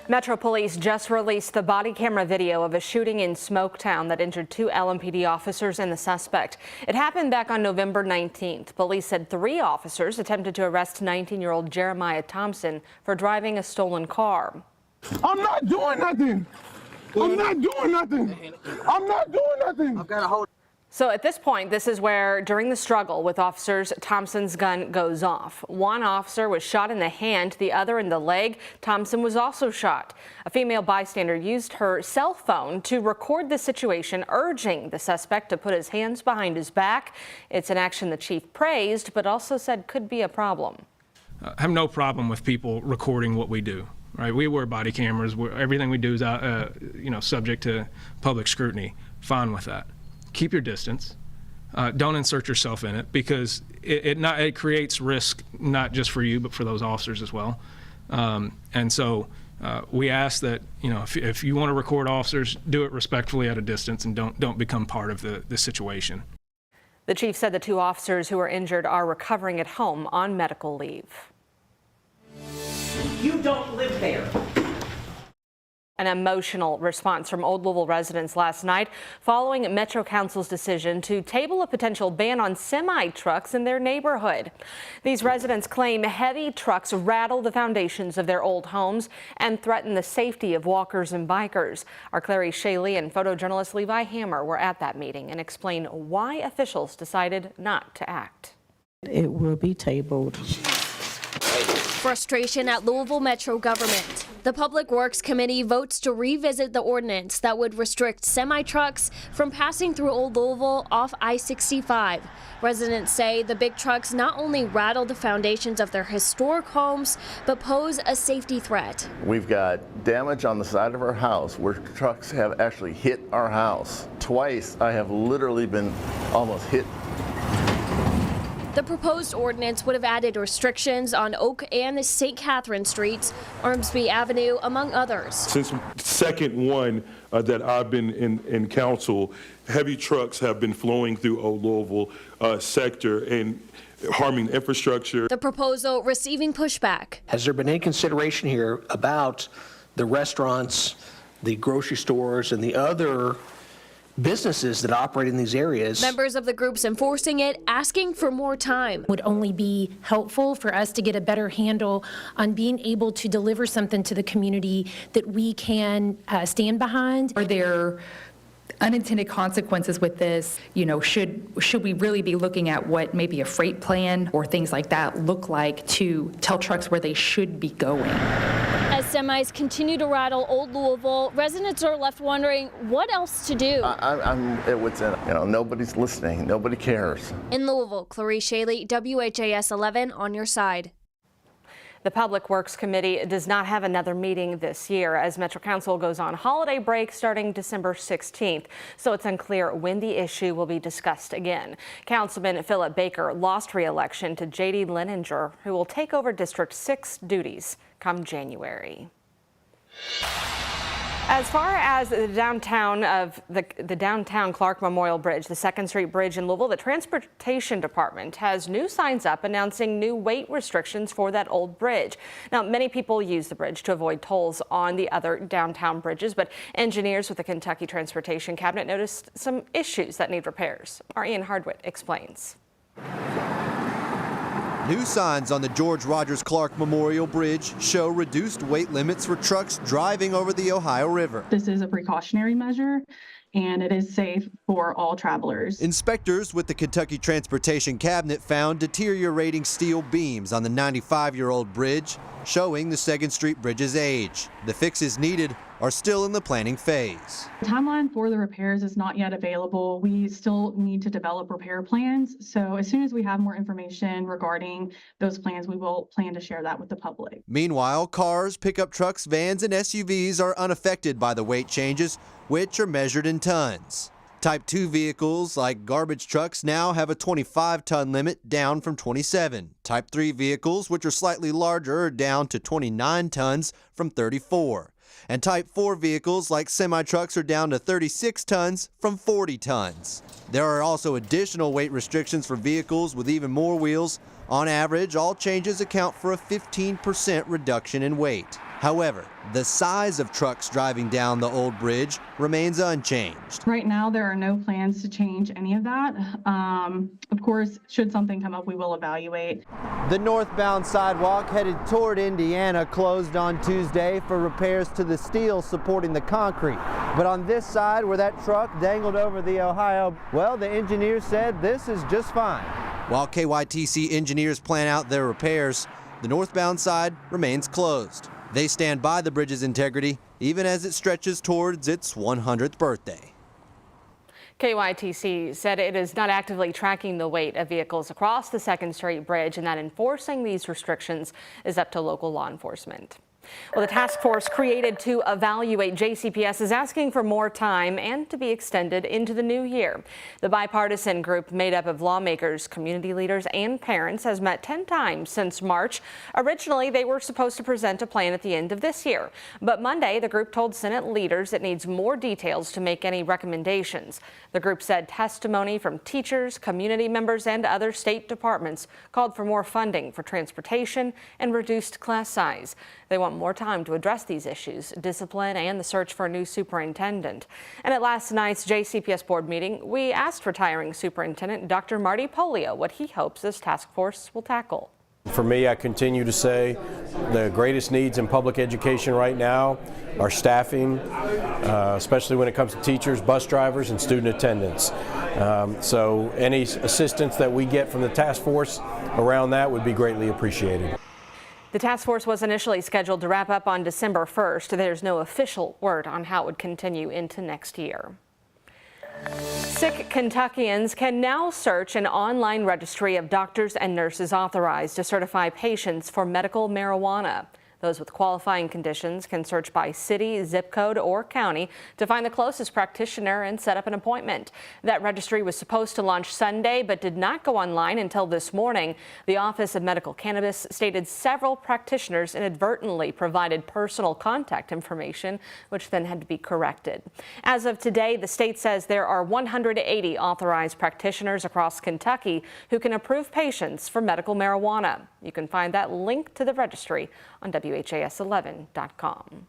Metro Police just released the body camera video of a shooting in Smoketown that injured 2 LMPD officers and the suspect. It happened back on November 19th. Police said 3 officers attempted to arrest 19-year-old Jeremiah Thompson for driving a stolen car. I'm not doing nothing. I'm not doing nothing. I'm not doing nothing. I've got to hold. So at this point, this is where, during the struggle with officers, Thompson's gun goes off. One officer was shot in the hand, the other in the leg. Thompson was also shot. A female bystander used her cell phone to record the situation, urging the suspect to put his hands behind his back. It's an action the chief praised, but also said could be a problem. I have no problem with people recording what we do. Right? We wear body cameras. Everything we do is subject to public scrutiny. Fine with that. Keep your distance. Don't insert yourself in it, because it creates risk not just for you but for those officers as well. And so we ask that if you want to record officers, do it respectfully at a distance and don't become part of the situation. The chief said the 2 officers who were injured are recovering at home on medical leave. You don't live there. An emotional response from Old Louisville residents last night following Metro Council's decision to table a potential ban on semi-trucks in their neighborhood. These residents claim heavy trucks rattle the foundations of their old homes and threaten the safety of walkers and bikers. Our Clary Shaley and photojournalist Levi Hammer were at that meeting and explain why officials decided not to act. It will be tabled. Frustration at Louisville Metro government. The Public Works Committee votes to revisit the ordinance that would restrict semi-trucks from passing through Old Louisville off I-65. Residents say the big trucks not only rattle the foundations of their historic homes, but pose a safety threat. We've got damage on the side of our house where trucks have actually hit our house. Twice I have literally been almost hit. The proposed ordinance would have added restrictions on Oak and St. Catherine Streets, Ormsby Avenue, among others. Since the second one that I've been in council, heavy trucks have been flowing through Old Louisville sector and harming infrastructure. The proposal receiving pushback. Has there been any consideration here about the restaurants, the grocery stores, and the other businesses that operate in these areas? Members of the groups enforcing it asking for more time. Would only be helpful for us to get a better handle on being able to deliver something to the community that we can stand behind. Are there unintended consequences with this? Should we really be looking at what maybe a freight plan or things like that look like to tell trucks where they should be going? As semis continue to rattle Old Louisville, residents are left wondering what else to do. I'm at wit's end. Nobody's listening. Nobody cares. In Louisville, Clary Shaley, WHAS11 on your side. The Public Works Committee does not have another meeting this year as Metro Council goes on holiday break starting December 16th. So it's unclear when the issue will be discussed again. Councilman Philip Baker lost re-election to J.D. Leninger, who will take over District 6 duties come January. As far as the downtown Clark Memorial Bridge, the 2nd Street Bridge in Louisville, the Transportation Department has new signs up announcing new weight restrictions for that old bridge. Now, many people use the bridge to avoid tolls on the other downtown bridges, but engineers with the Kentucky Transportation Cabinet noticed some issues that need repairs. Our Ian Hardwitt explains. New signs on the George Rogers Clark Memorial Bridge show reduced weight limits for trucks driving over the Ohio River. This is a precautionary measure, and it is safe for all travelers. Inspectors with the Kentucky Transportation Cabinet found deteriorating steel beams on the 95-year-old bridge, showing the 2nd Street Bridge's age. The fixes needed are still in the planning phase. The timeline for the repairs is not yet available. We still need to develop repair plans. So as soon as we have more information regarding those plans, we will plan to share that with the public. Meanwhile, cars, pickup trucks, vans, and SUVs are unaffected by the weight changes, which are measured in tons. Type 2 vehicles like garbage trucks now have a 25-ton limit, down from 27. Type 3 vehicles, which are slightly larger, are down to 29 tons from 34. And Type 4 vehicles like semi-trucks are down to 36 tons from 40 tons. There are also additional weight restrictions for vehicles with even more wheels. On average, all changes account for a 15% reduction in weight. However, the size of trucks driving down the old bridge remains unchanged. Right now, there are no plans to change any of that. Of course, should something come up, we will evaluate. The northbound sidewalk headed toward Indiana closed on Tuesday for repairs to the steel supporting the concrete. But on this side, where that truck dangled over the Ohio, well, the engineers said this is just fine. While KYTC engineers plan out their repairs, the northbound side remains closed. They stand by the bridge's integrity even as it stretches towards its 100th birthday. KYTC said it is not actively tracking the weight of vehicles across the 2nd Street Bridge and that enforcing these restrictions is up to local law enforcement. Well, the task force created to evaluate JCPS is asking for more time and to be extended into the new year. The bipartisan group made up of lawmakers, community leaders, and parents has met 10 times since March. Originally, they were supposed to present a plan at the end of this year. But Monday, the group told Senate leaders it needs more details to make any recommendations. The group said testimony from teachers, community members, and other state departments called for more funding for transportation and reduced class size. They want more time to address these issues, discipline, and the search for a new superintendent. And at last night's JCPS board meeting, we asked retiring Superintendent Dr. Marty Polio what he hopes this task force will tackle. For me, I continue to say the greatest needs in public education right now are staffing, especially when it comes to teachers, bus drivers, and student attendance. So any assistance that we get from the task force around that would be greatly appreciated. The task force was initially scheduled to wrap up on December 1st. There's no official word on how it would continue into next year. Sick Kentuckians can now search an online registry of doctors and nurses authorized to certify patients for medical marijuana. Those with qualifying conditions can search by city, zip code, or county to find the closest practitioner and set up an appointment. That registry was supposed to launch Sunday but did not go online until this morning. The Office of Medical Cannabis stated several practitioners inadvertently provided personal contact information, which then had to be corrected. As of today, the state says there are 180 authorized practitioners across Kentucky who can approve patients for medical marijuana. You can find that link to the registry on WHAS11.com.